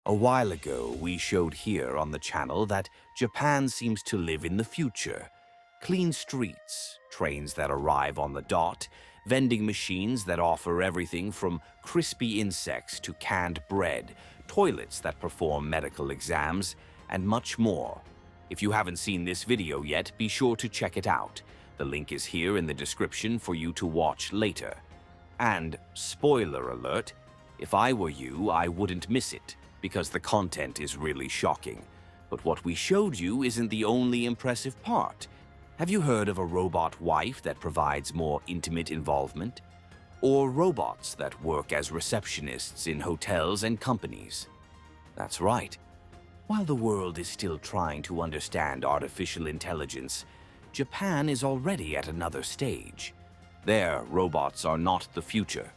A while ago, we showed here on the channel that Japan seems to live in the future. Clean streets, trains that arrive on the dot, vending machines that offer everything from crispy insects to canned bread, toilets that perform medical exams, and much more. If you haven't seen this video yet, be sure to check it out. The link is here in the description for you to watch later. And, spoiler alert, if I were you, I wouldn't miss it, because the content is really shocking. But what we showed you isn't the only impressive part. Have you heard of a robot wife that provides more intimate involvement? Or robots that work as receptionists in hotels and companies? That's right. While the world is still trying to understand artificial intelligence, Japan is already at another stage. There, robots are not the future.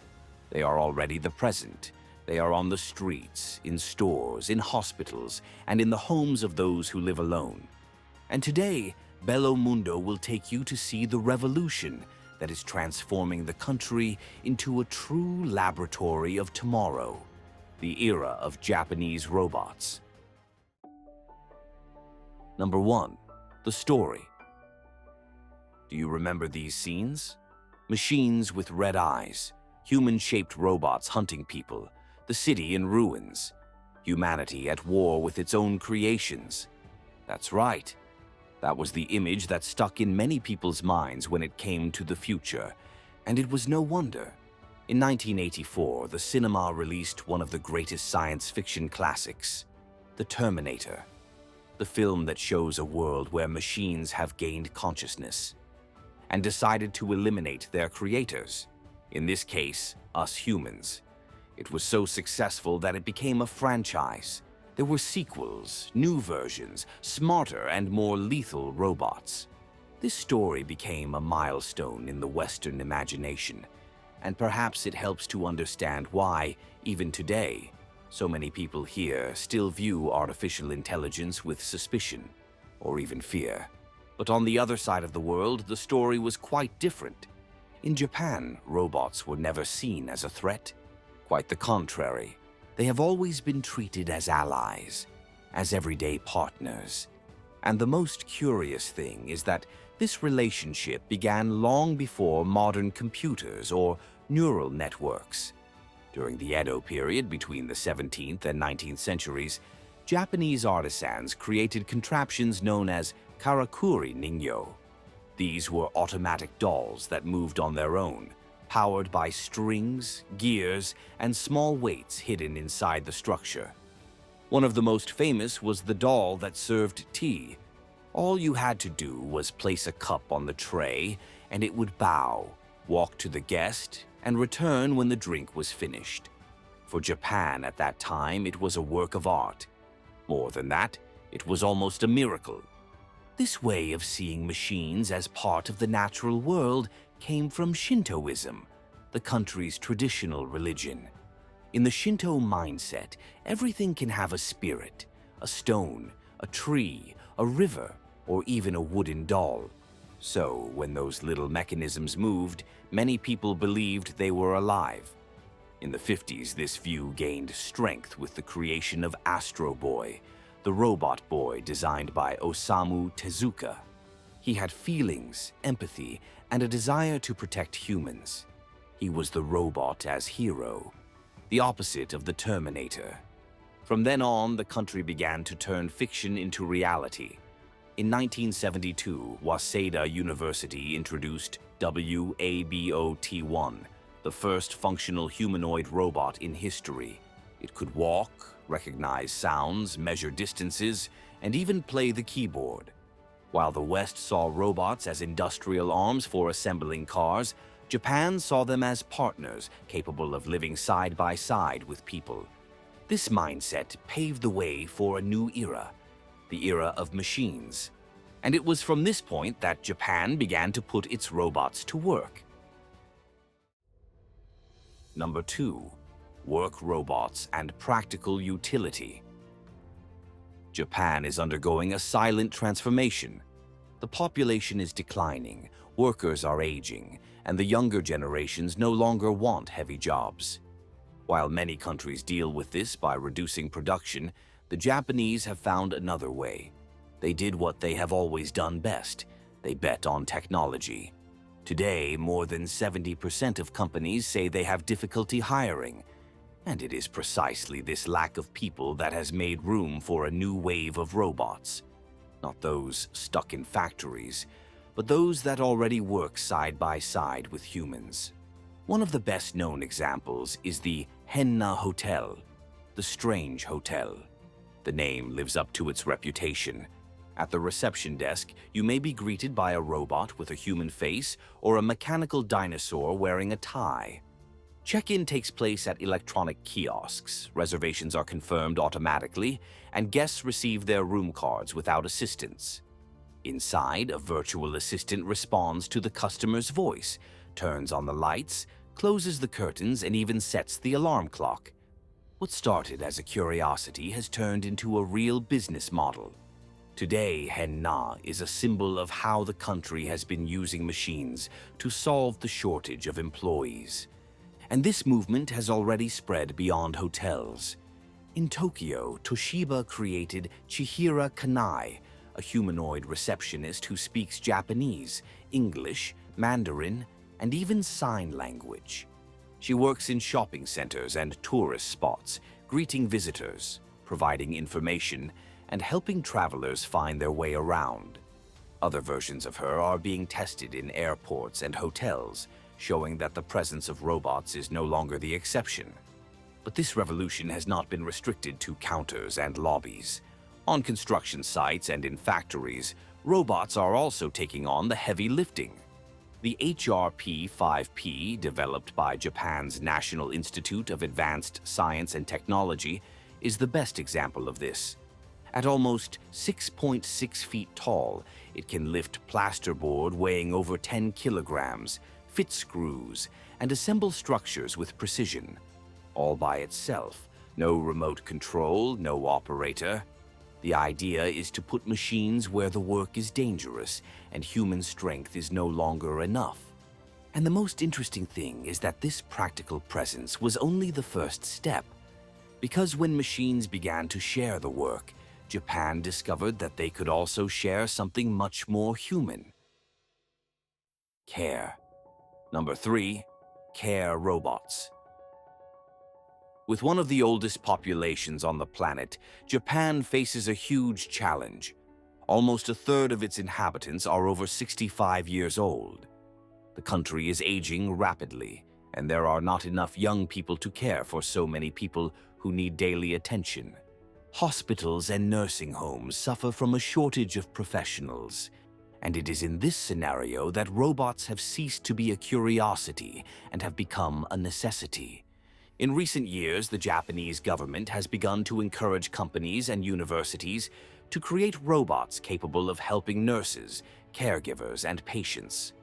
They are already the present. They are on the streets, in stores, in hospitals, and in the homes of those who live alone. And today, Bello Mundo will take you to see the revolution that is transforming the country into a true laboratory of tomorrow, the era of Japanese robots. Number 1. The story. Do you remember these scenes? Machines with red eyes, human-shaped robots hunting people, the city in ruins, humanity at war with its own creations. That's right. That was the image that stuck in many people's minds when it came to the future, and it was no wonder. In 1984, the cinema released one of the greatest science fiction classics, The Terminator, the film that shows a world where machines have gained consciousness and decided to eliminate their creators, in this case, us humans. It was so successful that it became a franchise. There were sequels, new versions, smarter and more lethal robots. This story became a milestone in the Western imagination, and perhaps it helps to understand why, even today, so many people here still view artificial intelligence with suspicion, or even fear. But on the other side of the world, the story was quite different. In Japan, robots were never seen as a threat. Quite the contrary. They have always been treated as allies, as everyday partners. And the most curious thing is that this relationship began long before modern computers or neural networks. During the Edo period between the 17th and 19th centuries, Japanese artisans created contraptions known as karakuri ningyo. These were automatic dolls that moved on their own, powered by strings, gears, and small weights hidden inside the structure. One of the most famous was the doll that served tea. All you had to do was place a cup on the tray, and it would bow, walk to the guest, and return when the drink was finished. For Japan at that time, it was a work of art. More than that, it was almost a miracle. This way of seeing machines as part of the natural world came from Shintoism, the country's traditional religion. In the Shinto mindset, everything can have a spirit, a stone, a tree, a river, or even a wooden doll. So, when those little mechanisms moved, many people believed they were alive. In the 50s, this view gained strength with the creation of Astro Boy, the robot boy designed by Osamu Tezuka. He had feelings, empathy, and a desire to protect humans. He was the robot as hero, the opposite of the Terminator. From then on, the country began to turn fiction into reality. In 1972, Waseda University introduced WABOT-1, the first functional humanoid robot in history. It could walk, recognize sounds, measure distances, and even play the keyboard. While the West saw robots as industrial arms for assembling cars, Japan saw them as partners capable of living side by side with people. This mindset paved the way for a new era, the era of machines. And it was from this point that Japan began to put its robots to work. Number 2. Work robots and practical utility. Japan is undergoing a silent transformation. The population is declining, workers are aging, and the younger generations no longer want heavy jobs. While many countries deal with this by reducing production, the Japanese have found another way. They did what they have always done best. They bet on technology. Today, more than 70% of companies say they have difficulty hiring. And it is precisely this lack of people that has made room for a new wave of robots. Not those stuck in factories, but those that already work side by side with humans. One of the best-known examples is the Henna Hotel, the Strange Hotel. The name lives up to its reputation. At the reception desk, you may be greeted by a robot with a human face or a mechanical dinosaur wearing a tie. Check-in takes place at electronic kiosks, reservations are confirmed automatically, and guests receive their room cards without assistance. Inside, a virtual assistant responds to the customer's voice, turns on the lights, closes the curtains, and even sets the alarm clock. What started as a curiosity has turned into a real business model. Today, Henna is a symbol of how the country has been using machines to solve the shortage of employees. And this movement has already spread beyond hotels. In Tokyo, Toshiba created Chihira Kanai, a humanoid receptionist who speaks Japanese, English, Mandarin, and even sign language. She works in shopping centers and tourist spots, greeting visitors, providing information, and helping travelers find their way around. Other versions of her are being tested in airports and hotels, showing that the presence of robots is no longer the exception. But this revolution has not been restricted to counters and lobbies. On construction sites and in factories, robots are also taking on the heavy lifting. The HRP-5P, developed by Japan's National Institute of Advanced Science and Technology, is the best example of this. At almost 6.6 feet tall, it can lift plasterboard weighing over 10 kilograms, fit screws, and assemble structures with precision. All by itself, no remote control, no operator. The idea is to put machines where the work is dangerous and human strength is no longer enough. And the most interesting thing is that this practical presence was only the first step. Because when machines began to share the work, Japan discovered that they could also share something much more human. Care. Number 3, care robots. With one of the oldest populations on the planet, Japan faces a huge challenge. Almost a third of its inhabitants are over 65 years old. The country is aging rapidly, and there are not enough young people to care for so many people who need daily attention. Hospitals and nursing homes suffer from a shortage of professionals, and it is in this scenario that robots have ceased to be a curiosity and have become a necessity. In recent years, the Japanese government has begun to encourage companies and universities to create robots capable of helping nurses, caregivers, and patients.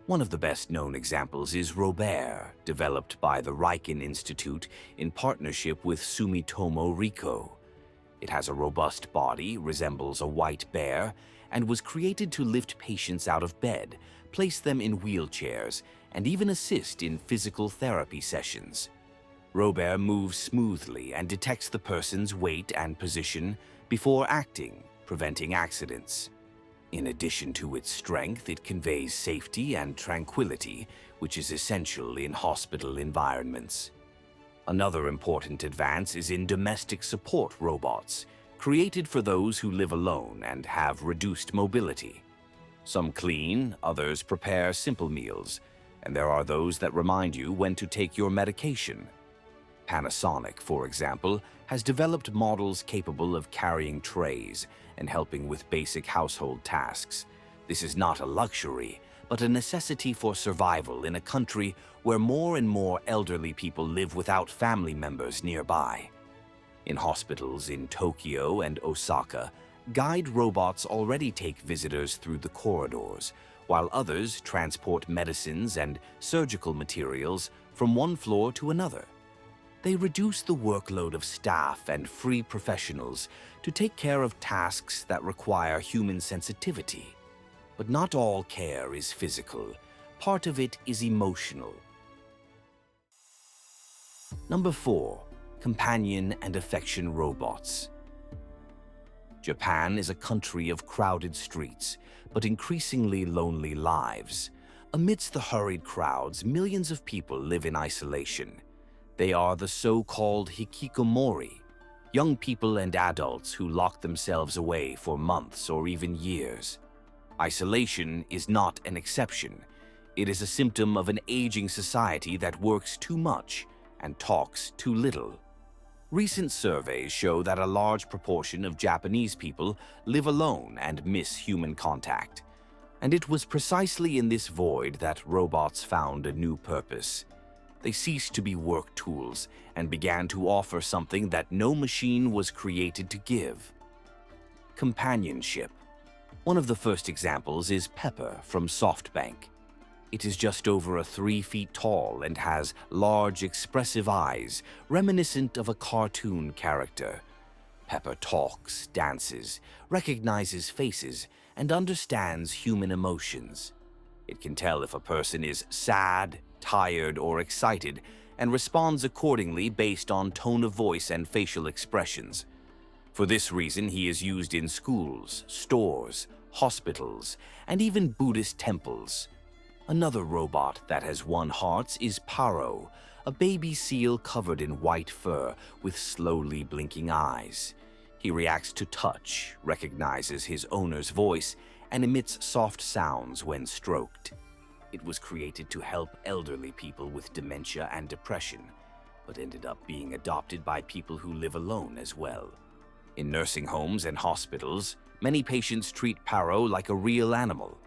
One of the best-known examples is Robert, developed by the Riken Institute in partnership with Sumitomo Riko. It has a robust body, resembles a white bear, and was created to lift patients out of bed, place them in wheelchairs, and even assist in physical therapy sessions. Robert moves smoothly and detects the person's weight and position before acting, preventing accidents. In addition to its strength, it conveys safety and tranquility, which is essential in hospital environments. Another important advance is in domestic support robots, created for those who live alone and have reduced mobility. Some clean, others prepare simple meals, and there are those that remind you when to take your medication. Panasonic, for example, has developed models capable of carrying trays and helping with basic household tasks. This is not a luxury, but a necessity for survival in a country where more and more elderly people live without family members nearby. In hospitals in Tokyo and Osaka, guide robots already take visitors through the corridors, while others transport medicines and surgical materials from one floor to another. They reduce the workload of staff and free professionals to take care of tasks that require human sensitivity. But not all care is physical. Part of it is emotional. Number 4. Companion and affection robots. Japan is a country of crowded streets, but increasingly lonely lives. Amidst the hurried crowds, millions of people live in isolation. They are the so-called hikikomori, young people and adults who lock themselves away for months or even years. Isolation is not an exception. It is a symptom of an aging society that works too much and talks too little. Recent surveys show that a large proportion of Japanese people live alone and miss human contact. And it was precisely in this void that robots found a new purpose. They ceased to be work tools and began to offer something that no machine was created to give: companionship. One of the first examples is Pepper from SoftBank. It is just over 3 feet tall and has large, expressive eyes, reminiscent of a cartoon character. Pepper talks, dances, recognizes faces, and understands human emotions. It can tell if a person is sad, tired, or excited, and responds accordingly based on tone of voice and facial expressions. For this reason, he is used in schools, stores, hospitals, and even Buddhist temples. Another robot that has won hearts is Paro, a baby seal covered in white fur with slowly blinking eyes. He reacts to touch, recognizes his owner's voice, and emits soft sounds when stroked. It was created to help elderly people with dementia and depression, but ended up being adopted by people who live alone as well. In nursing homes and hospitals, many patients treat Paro like a real animal.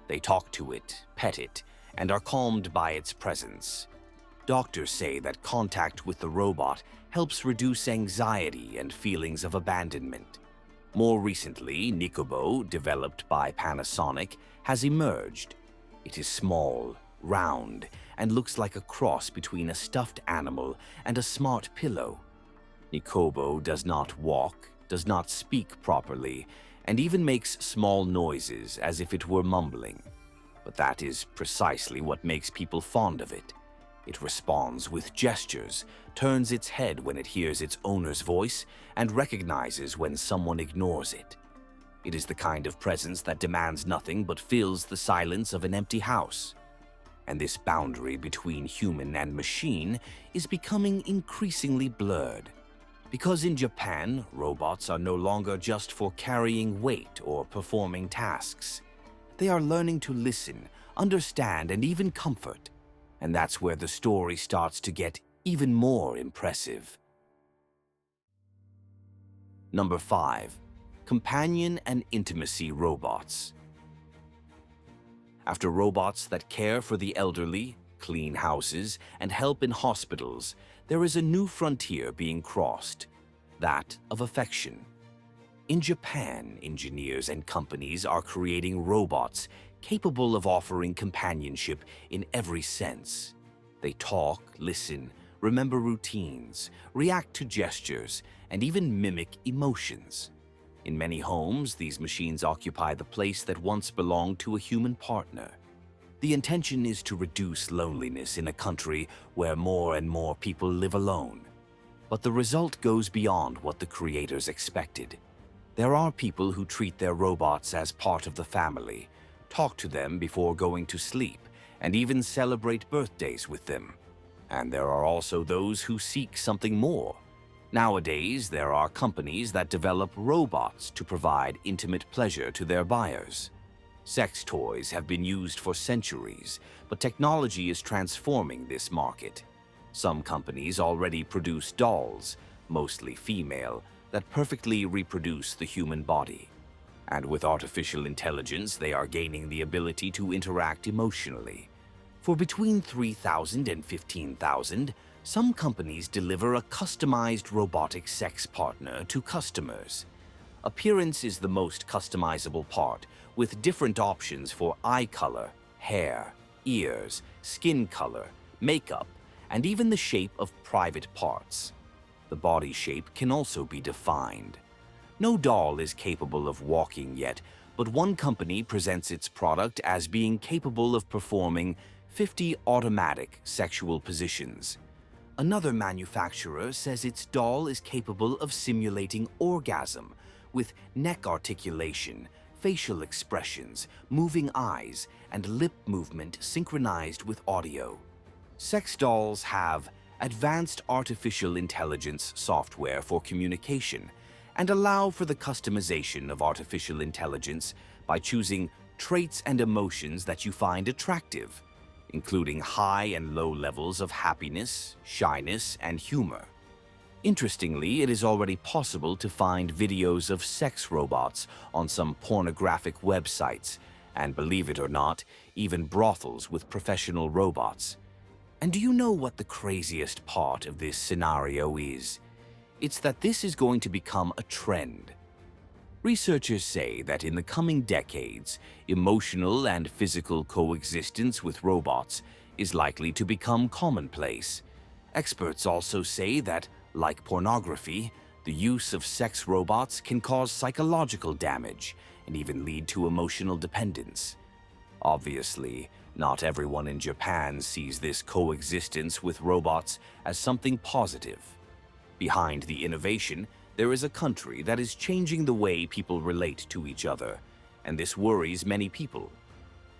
They talk to it, pet it, and are calmed by its presence. Doctors say that contact with the robot helps reduce anxiety and feelings of abandonment. More recently, Nikobo, developed by Panasonic, has emerged. It is small, round, and looks like a cross between a stuffed animal and a smart pillow. Nikobo does not walk, does not speak properly, and even makes small noises as if it were mumbling. But that is precisely what makes people fond of it. It responds with gestures, turns its head when it hears its owner's voice, and recognizes when someone ignores it. It is the kind of presence that demands nothing but fills the silence of an empty house. And this boundary between human and machine is becoming increasingly blurred. Because in Japan, robots are no longer just for carrying weight or performing tasks. They are learning to listen, understand, and even comfort. And that's where the story starts to get even more impressive. Number 5. Companion and intimacy robots. After robots that care for the elderly, clean houses, and help in hospitals, there is a new frontier being crossed, that of affection. In Japan, engineers and companies are creating robots capable of offering companionship in every sense. They talk, listen, remember routines, react to gestures, and even mimic emotions. In many homes, these machines occupy the place that once belonged to a human partner. The intention is to reduce loneliness in a country where more and more people live alone. But the result goes beyond what the creators expected. There are people who treat their robots as part of the family, talk to them before going to sleep, and even celebrate birthdays with them. And there are also those who seek something more. Nowadays, there are companies that develop robots to provide intimate pleasure to their buyers. Sex toys have been used for centuries, but technology is transforming this market. Some companies already produce dolls, mostly female, that perfectly reproduce the human body. And with artificial intelligence, they are gaining the ability to interact emotionally. For between 3,000 and 15,000, some companies deliver a customized robotic sex partner to customers. Appearance is the most customizable part, with different options for eye color, hair, ears, skin color, makeup, and even the shape of private parts. The body shape can also be defined. No doll is capable of walking yet, but one company presents its product as being capable of performing 50 automatic sexual positions. Another manufacturer says its doll is capable of simulating orgasm with neck articulation, facial expressions, moving eyes, and lip movement synchronized with audio. Sex dolls have advanced artificial intelligence software for communication and allow for the customization of artificial intelligence by choosing traits and emotions that you find attractive, including high and low levels of happiness, shyness, and humor. Interestingly, it is already possible to find videos of sex robots on some pornographic websites, and believe it or not, even brothels with professional robots. And do you know what the craziest part of this scenario is? It's that this is going to become a trend. Researchers say that in the coming decades, emotional and physical coexistence with robots is likely to become commonplace. Experts also say that, like pornography, the use of sex robots can cause psychological damage and even lead to emotional dependence. Obviously, not everyone in Japan sees this coexistence with robots as something positive. Behind the innovation, there is a country that is changing the way people relate to each other, and this worries many people.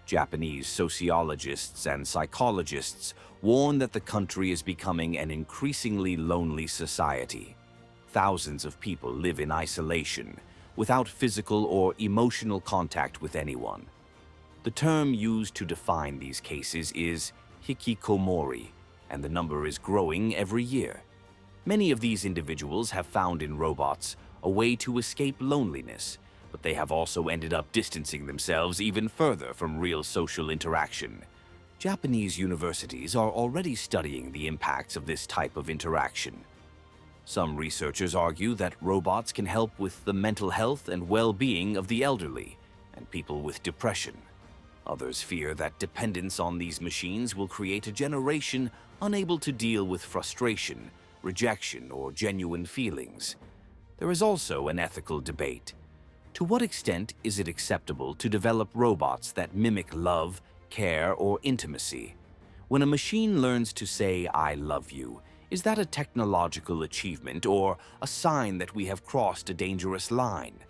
Japanese sociologists and psychologists warn that the country is becoming an increasingly lonely society. Thousands of people live in isolation, without physical or emotional contact with anyone. The term used to define these cases is hikikomori, and the number is growing every year. Many of these individuals have found in robots a way to escape loneliness, but they have also ended up distancing themselves even further from real social interaction. Japanese universities are already studying the impacts of this type of interaction. Some researchers argue that robots can help with the mental health and well-being of the elderly and people with depression. Others fear that dependence on these machines will create a generation unable to deal with frustration, rejection, or genuine feelings. There is also an ethical debate. To what extent is it acceptable to develop robots that mimic love, care, or intimacy? When a machine learns to say, "I love you," is that a technological achievement or a sign that we have crossed a dangerous line?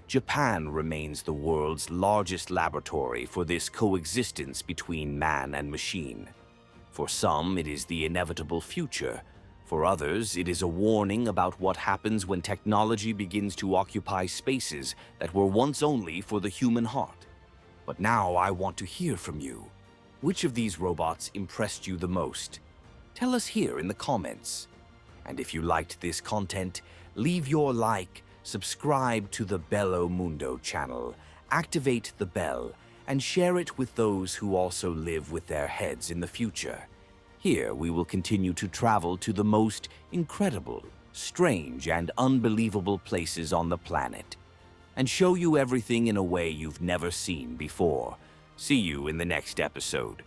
Japan remains the world's largest laboratory for this coexistence between man and machine. For some, it is the inevitable future. For others, it is a warning about what happens when technology begins to occupy spaces that were once only for the human heart. But now I want to hear from you. Which of these robots impressed you the most? Tell us here in the comments. And if you liked this content, leave your like, subscribe to the Bello Mundo channel, activate the bell, and share it with those who also live with their heads in the future. Here we will continue to travel to the most incredible, strange, and unbelievable places on the planet, and show you everything in a way you've never seen before. See you in the next episode.